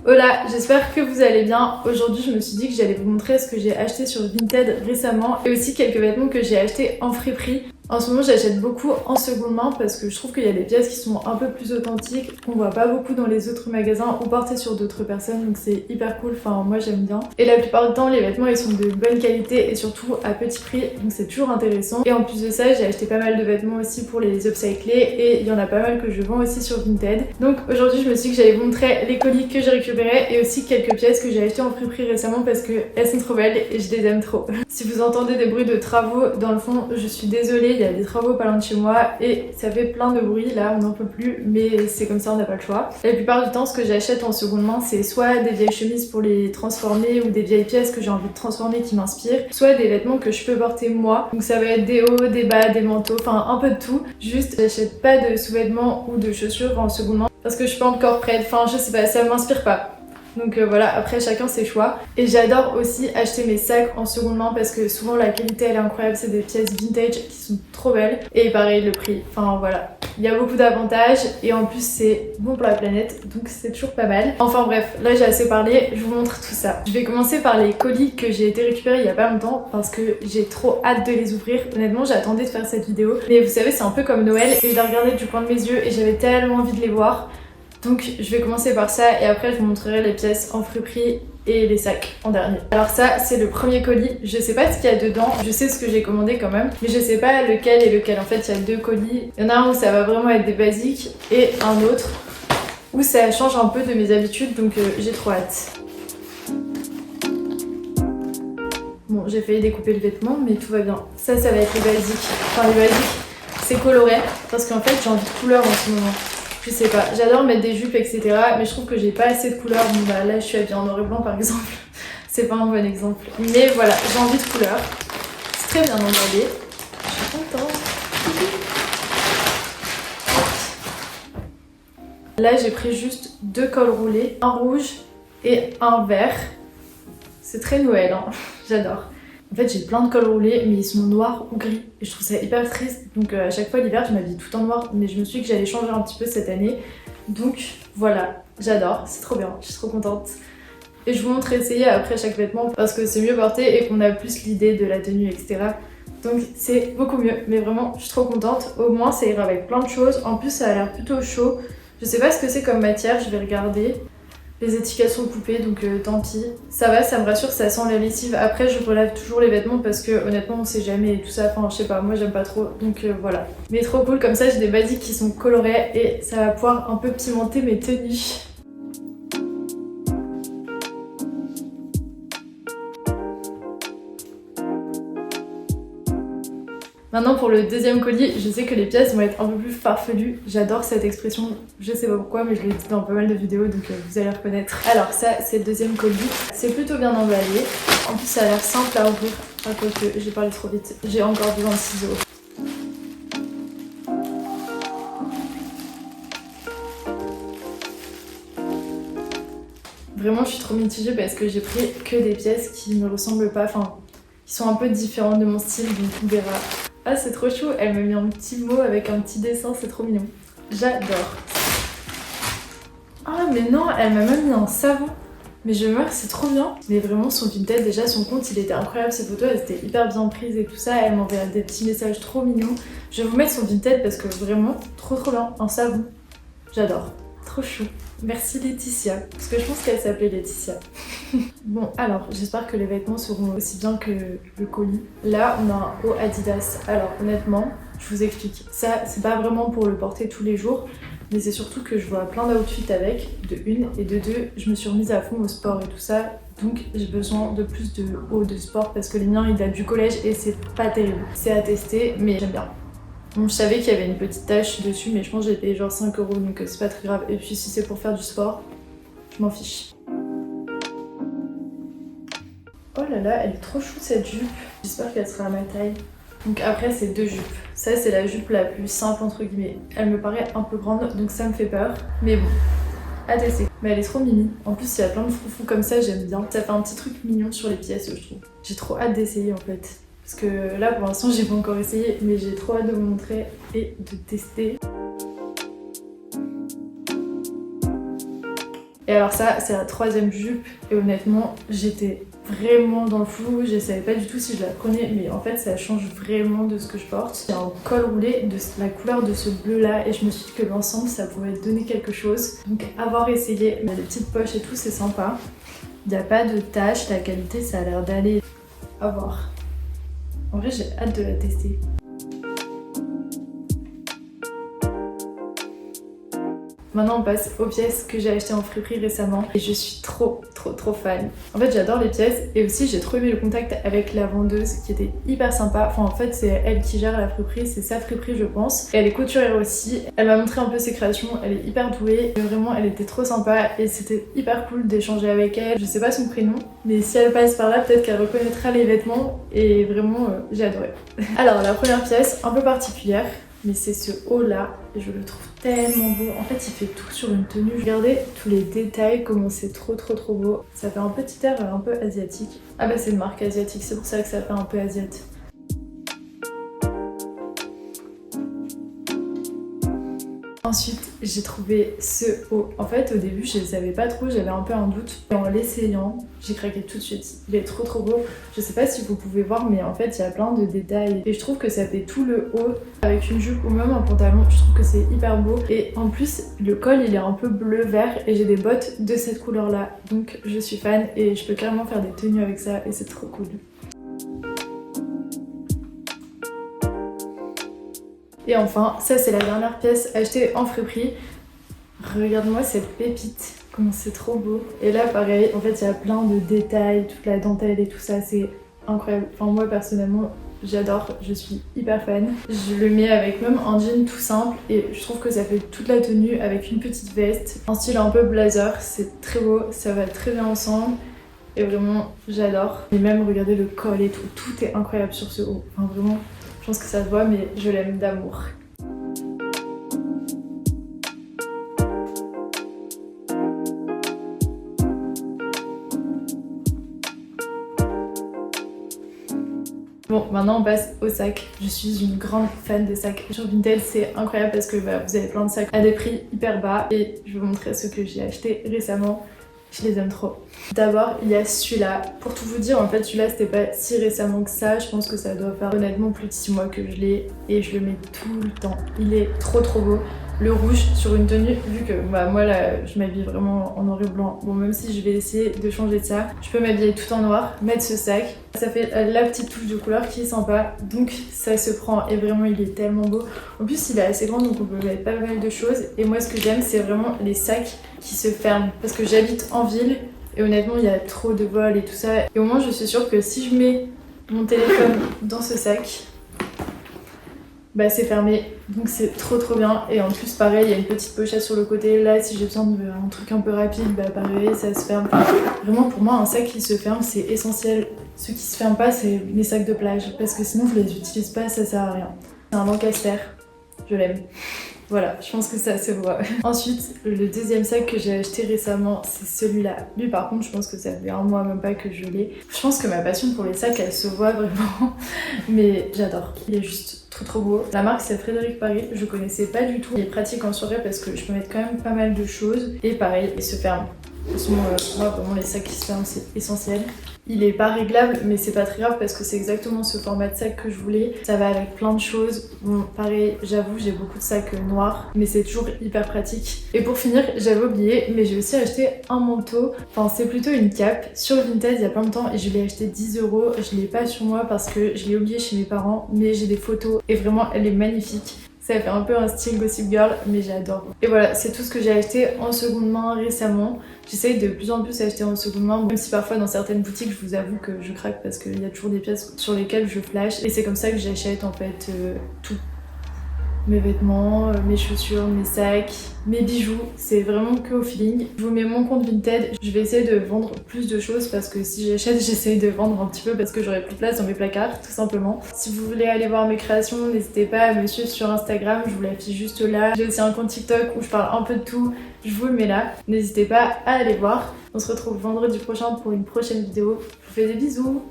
Hola, j'espère que vous allez bien. Aujourd'hui, je me suis dit que j'allais vous montrer ce que j'ai acheté sur Vinted récemment et aussi quelques vêtements que j'ai achetés en friperie. En ce moment, j'achète beaucoup en seconde main parce que je trouve qu'il y a des pièces qui sont un peu plus authentiques, qu'on voit pas beaucoup dans les autres magasins ou portées sur d'autres personnes, donc c'est hyper cool, enfin moi j'aime bien. Et la plupart du temps, les vêtements ils sont de bonne qualité et surtout à petit prix, donc c'est toujours intéressant. Et en plus de ça, j'ai acheté pas mal de vêtements aussi pour les upcycler et il y en a pas mal que je vends aussi sur Vinted. Donc aujourd'hui, je me suis dit que j'allais vous montrer les colis que j'ai récupérés et aussi quelques pièces que j'ai achetées en friperie récemment parce qu'elles sont trop belles et je les aime trop. Si vous entendez des bruits de travaux dans le fond, je suis désolée. Il y a des travaux pas loin de chez moi et ça fait plein de bruit, là on n'en peut plus, mais c'est comme ça, on n'a pas le choix. La plupart du temps, ce que j'achète en seconde main, c'est soit des vieilles chemises pour les transformer ou des vieilles pièces que j'ai envie de transformer qui m'inspirent, soit des vêtements que je peux porter moi. Donc ça va être des hauts, des bas, des manteaux, enfin un peu de tout. Juste j'achète pas de sous-vêtements ou de chaussures en seconde main parce que je suis pas encore prête, enfin je sais pas, ça m'inspire pas. Donc voilà, après chacun ses choix. Et j'adore aussi acheter mes sacs en seconde main parce que souvent la qualité elle est incroyable, c'est des pièces vintage qui sont trop belles. Et pareil le prix, enfin voilà. Il y a beaucoup d'avantages et en plus c'est bon pour la planète, donc c'est toujours pas mal. Enfin bref, là j'ai assez parlé, je vous montre tout ça. Je vais commencer par les colis que j'ai été récupérer il y a pas longtemps parce que j'ai trop hâte de les ouvrir. Honnêtement j'attendais de faire cette vidéo. Mais vous savez c'est un peu comme Noël et je la regardais du coin de mes yeux et j'avais tellement envie de les voir. Donc je vais commencer par ça et après je vous montrerai les pièces en friperie et les sacs en dernier. Alors ça c'est le premier colis, je sais pas ce qu'il y a dedans, je sais ce que j'ai commandé quand même, mais je sais pas lequel est lequel. En fait il y a deux colis, il y en a un où ça va vraiment être des basiques et un autre où ça change un peu de mes habitudes, donc j'ai trop hâte. Bon j'ai failli découper le vêtement mais tout va bien. Ça va être les basiques, enfin les basiques c'est coloré parce qu'en fait j'ai envie de couleur en ce moment. Je sais pas, j'adore mettre des jupes etc. Mais je trouve que j'ai pas assez de couleurs. Bon bah là je suis habillée en noir et blanc par exemple. C'est pas un bon exemple. Mais voilà, j'ai envie de couleurs. C'est très bien emballé. Je suis contente. Là j'ai pris juste deux cols roulés, un rouge et un vert. C'est très Noël, hein. J'adore. En fait j'ai plein de cols roulés mais ils sont noirs ou gris et je trouve ça hyper triste, donc à chaque fois l'hiver je m'habille tout en noir, mais je me suis dit que j'allais changer un petit peu cette année, donc voilà, j'adore, c'est trop bien, je suis trop contente. Et je vous montre essayer après chaque vêtement parce que c'est mieux porté et qu'on a plus l'idée de la tenue etc. Donc c'est beaucoup mieux, mais vraiment je suis trop contente, au moins ça ira avec plein de choses, en plus ça a l'air plutôt chaud, je sais pas ce que c'est comme matière, je vais regarder. Les étiquettes sont coupées donc tant pis. Ça va, ça me rassure, ça sent la lessive. Après je relève toujours les vêtements parce que honnêtement on sait jamais et tout ça, enfin je sais pas, moi j'aime pas trop, donc voilà. Mais trop cool, comme ça j'ai des basiques qui sont colorées et ça va pouvoir un peu pimenter mes tenues. Maintenant pour le deuxième colis, je sais que les pièces vont être un peu plus farfelues. J'adore cette expression, je sais pas pourquoi mais je l'ai dit dans pas mal de vidéos donc vous allez reconnaître. Alors ça c'est le deuxième colis, c'est plutôt bien emballé. En plus ça a l'air simple à ouvrir, à quoique j'ai parlé trop vite, j'ai encore besoin de ciseaux. Vraiment je suis trop mitigée parce que j'ai pris que des pièces qui me ressemblent pas, enfin qui sont un peu différentes de mon style, donc on verra. Ah c'est trop chou, elle m'a mis un petit mot avec un petit dessin, c'est trop mignon. J'adore. Ah mais non, elle m'a même mis un savon. Mais je meurs, c'est trop bien. Mais vraiment son Vinted, déjà son compte il était incroyable, ses photos elles étaient hyper bien prises et tout ça. Elle m'envoyait des petits messages trop mignons. Je vais vous mettre son Vinted parce que vraiment trop bien, un savon. J'adore, trop chou. Merci Laetitia, parce que je pense qu'elle s'appelait Laetitia. Bon alors, j'espère que les vêtements seront aussi bien que le colis. Là, on a un haut Adidas. Alors honnêtement, je vous explique. Ça, c'est pas vraiment pour le porter tous les jours, mais c'est surtout que je vois plein d'outfits avec, de une, et de deux, je me suis remise à fond au sport et tout ça. Donc j'ai besoin de plus de hauts de sport parce que les miens ils datent du collège et c'est pas terrible. C'est à tester, mais j'aime bien. Bon, je savais qu'il y avait une petite tache dessus, mais je pense que j'ai payé genre 5 € donc c'est pas très grave. Et puis si c'est pour faire du sport, je m'en fiche. Oh là là, elle est trop chou cette jupe. J'espère qu'elle sera à ma taille. Donc après c'est deux jupes. Ça c'est la jupe la plus simple entre guillemets. Elle me paraît un peu grande donc ça me fait peur. Mais bon, à tester. Mais elle est trop mimi. En plus il y a plein de froufrous comme ça, j'aime bien. Ça fait un petit truc mignon sur les pièces je trouve. J'ai trop hâte d'essayer en fait. Parce que là pour l'instant j'ai pas encore essayé mais j'ai trop hâte de vous montrer et de tester. Et alors ça, c'est la 3e jupe et honnêtement, j'étais vraiment dans le flou, je savais pas du tout si je la prenais, mais en fait ça change vraiment de ce que je porte. J'ai un col roulé de la couleur de ce bleu là et je me suis dit que l'ensemble ça pouvait donner quelque chose. Donc avoir essayé, il y a des petites poches et tout, c'est sympa. Il n'y a pas de taches, la qualité ça a l'air d'aller. À voir. En vrai j'ai hâte de la tester. Maintenant on passe aux pièces que j'ai achetées en friperie récemment et je suis trop fan. En fait j'adore les pièces et aussi j'ai trop aimé le contact avec la vendeuse qui était hyper sympa. Enfin en fait c'est elle qui gère la friperie, c'est sa friperie je pense. Et elle est couturière aussi, elle m'a montré un peu ses créations, elle est hyper douée. Et vraiment elle était trop sympa et c'était hyper cool d'échanger avec elle. Je sais pas son prénom mais si elle passe par là peut-être qu'elle reconnaîtra les vêtements et vraiment j'ai adoré. Alors la première pièce un peu particulière. Mais c'est ce haut là, et je le trouve tellement beau. En fait, il fait tout sur une tenue. Regardez tous les détails, comment c'est trop beau. Ça fait un petit air un peu asiatique. Ah bah c'est une marque asiatique, c'est pour ça que ça fait un peu asiatique. Ensuite, j'ai trouvé ce haut. En fait, au début, je ne savais pas trop, j'avais un peu un doute. Et en l'essayant, j'ai craqué tout de suite. Il est trop beau. Je sais pas si vous pouvez voir, mais en fait, il y a plein de détails. Et je trouve que ça fait tout le haut avec une jupe ou même un pantalon. Je trouve que c'est hyper beau. Et en plus, le col, il est un peu bleu-vert et j'ai des bottes de cette couleur-là. Donc, je suis fan et je peux carrément faire des tenues avec ça et c'est trop cool. Et enfin, ça c'est la dernière pièce achetée en friperie. Regarde-moi cette pépite, comment c'est trop beau. Et là pareil, en fait il y a plein de détails, toute la dentelle et tout ça, c'est incroyable. Enfin moi personnellement, j'adore, je suis hyper fan. Je le mets avec même un jean tout simple et je trouve que ça fait toute la tenue avec une petite veste. Un style un peu blazer, c'est très beau, ça va très bien ensemble. Et vraiment, j'adore. Et même regardez le col et tout, tout est incroyable sur ce haut. Enfin vraiment... Je pense que ça se voit, mais je l'aime d'amour. Bon, maintenant on passe au sac. Je suis une grande fan des sacs. Sur Vinted, c'est incroyable parce que vous avez plein de sacs à des prix hyper bas. Et je vais vous montrer ce que j'ai acheté récemment. Je les aime trop. D'abord, il y a celui-là. Pour tout vous dire, en fait, celui-là, c'était pas si récemment que ça. Je pense que ça doit faire honnêtement plus de 6 mois que je l'ai. Et je le mets tout le temps. Il est trop beau. Le rouge sur une tenue, vu que moi là, je m'habille vraiment en noir et blanc. Bon, même si je vais essayer de changer de ça, je peux m'habiller tout en noir, mettre ce sac. Ça fait la petite touche de couleur qui est sympa. Donc ça se prend et vraiment, il est tellement beau. En plus, il est assez grand, donc on peut mettre pas mal de choses. Et moi, ce que j'aime, c'est vraiment les sacs qui se ferment. Parce que j'habite en ville et honnêtement, il y a trop de vols et tout ça. Et au moins, je suis sûre que si je mets mon téléphone dans ce sac, bah c'est fermé, donc c'est trop bien. Et en plus pareil, il y a une petite pochette sur le côté. Là si j'ai besoin d'un truc un peu rapide, bah pareil, ça se ferme. Vraiment pour moi un sac qui se ferme c'est essentiel. Ceux qui se ferment pas c'est mes sacs de plage parce que sinon je les utilise pas, ça sert à rien. C'est un Lancaster, je l'aime. Voilà, je pense que ça se voit. Ensuite, le deuxième sac que j'ai acheté récemment, c'est celui-là. Lui par contre, je pense que ça fait un mois même pas que je l'ai. Je pense que ma passion pour les sacs, elle se voit vraiment. Mais j'adore. Il est juste trop beau. La marque c'est Frédéric Paris, je connaissais pas du tout. Il est pratique en soirée parce que je peux mettre quand même pas mal de choses. Et pareil, il se ferme. De toute façon, moi vraiment les sacs qui se ferment c'est essentiel. Il est pas réglable mais c'est pas très grave parce que c'est exactement ce format de sac que je voulais. Ça va avec plein de choses. Bon pareil, j'avoue j'ai beaucoup de sacs noirs mais c'est toujours hyper pratique. Et pour finir, j'avais oublié mais j'ai aussi acheté un manteau. Enfin c'est plutôt une cape sur Vinted il y a plein de temps et je l'ai acheté 10 €. Je l'ai pas sur moi parce que je l'ai oublié chez mes parents mais j'ai des photos et vraiment elle est magnifique. Ça fait un peu un style Gossip Girl, mais j'adore. Et voilà, c'est tout ce que j'ai acheté en seconde main récemment. J'essaye de plus en plus acheter en seconde main, même si parfois dans certaines boutiques, je vous avoue que je craque parce qu'il y a toujours des pièces sur lesquelles je flash. Et c'est comme ça que j'achète en fait tout. Mes vêtements, mes chaussures, mes sacs, mes bijoux, c'est vraiment que au feeling. Je vous mets mon compte Vinted, je vais essayer de vendre plus de choses parce que si j'achète, j'essaye de vendre un petit peu parce que j'aurai plus de place dans mes placards, tout simplement. Si vous voulez aller voir mes créations, n'hésitez pas à me suivre sur Instagram, je vous l'affiche juste là. J'ai aussi un compte TikTok où je parle un peu de tout, je vous le mets là. N'hésitez pas à aller voir. On se retrouve vendredi prochain pour une prochaine vidéo. Je vous fais des bisous.